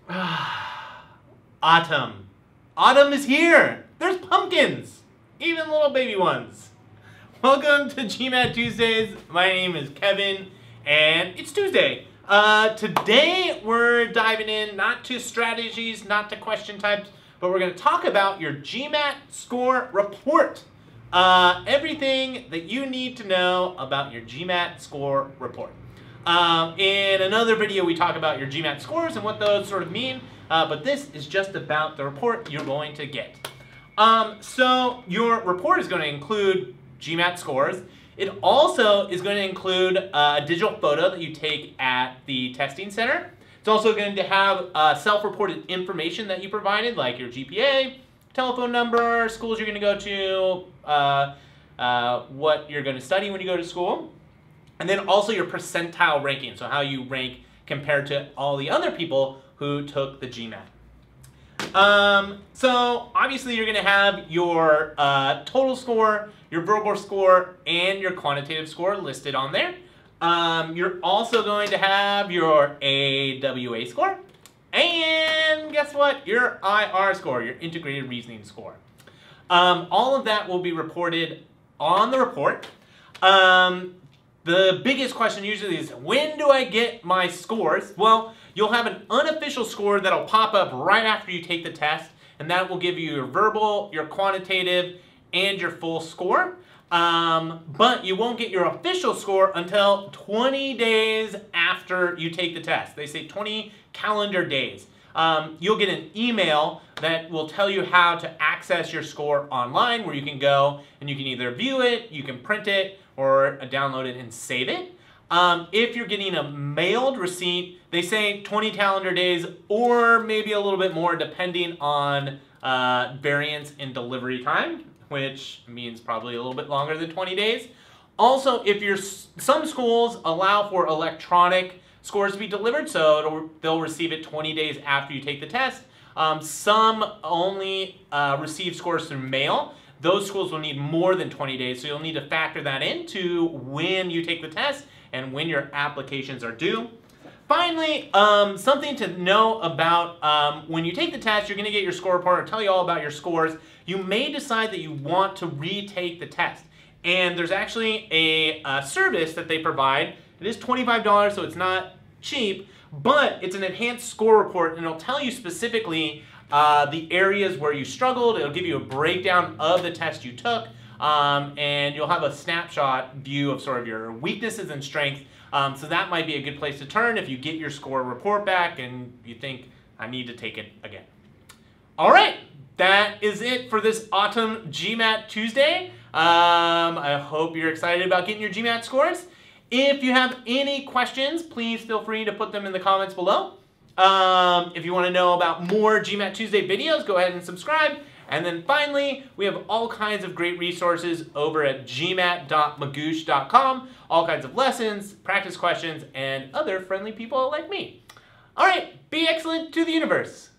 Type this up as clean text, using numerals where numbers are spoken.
Autumn. Autumn is here. There's pumpkins, even little baby ones. Welcome to GMAT Tuesdays. My name is Kevin, and it's Tuesday. Today we're diving in not to strategies, not to question types, but we're going to talk about your GMAT Score Report. Everything that you need to know about your GMAT Score Report. In another video, we talk about your GMAT scores and what those sort of mean, but this is just about the report you're going to get. So your report is going to include GMAT scores. It also is going to include a digital photo that you take at the testing center. It's also going to have self-reported information that you provided, like your GPA, telephone number, schools you're going to go to, what you're going to study when you go to school. And then also your percentile ranking, so how you rank compared to all the other people who took the GMAT. So obviously you're going to have your total score, your verbal score, and your quantitative score listed on there. You're also going to have your AWA score, and guess what? Your IR score, your integrated reasoning score. All of that will be reported on the report. The biggest question usually is, when do I get my scores? Well, you'll have an unofficial score that'll pop up right after you take the test, and that will give you your verbal, your quantitative, and your full score. But you won't get your official score until 20 days after you take the test. They say 20 calendar days. You'll get an email that will tell you how to access your score online, where you can go and you can either view it, you can print it, or download it and save it. If you're getting a mailed receipt, they say 20 calendar days or maybe a little bit more depending on variance in delivery time, which means probably a little bit longer than 20 days. Also, some schools allow for electronic scores to be delivered, so they'll receive it 20 days after you take the test. Some only receive scores through mail. Those schools will need more than 20 days, so you'll need to factor that into when you take the test and when your applications are due. Finally, something to know about when you take the test, you're going to get your score report. I'll tell you all about your scores. You may decide that you want to retake the test, and there's actually a service that they provide. It is $25, so it's not cheap, but it's an enhanced score report, and it'll tell you specifically the areas where you struggled. It'll give you a breakdown of the test you took, and you'll have a snapshot view of sort of your weaknesses and strengths. So that might be a good place to turn if you get your score report back and you think, I need to take it again. All right, that is it for this autumn GMAT Tuesday. I hope you're excited about getting your GMAT scores. If you have any questions, please feel free to put them in the comments below. If you want to know about more GMAT Tuesday videos, go ahead and subscribe. And then finally, we have all kinds of great resources over at gmat.magoosh.com. All kinds of lessons, practice questions, and other friendly people like me. All right, be excellent to the universe.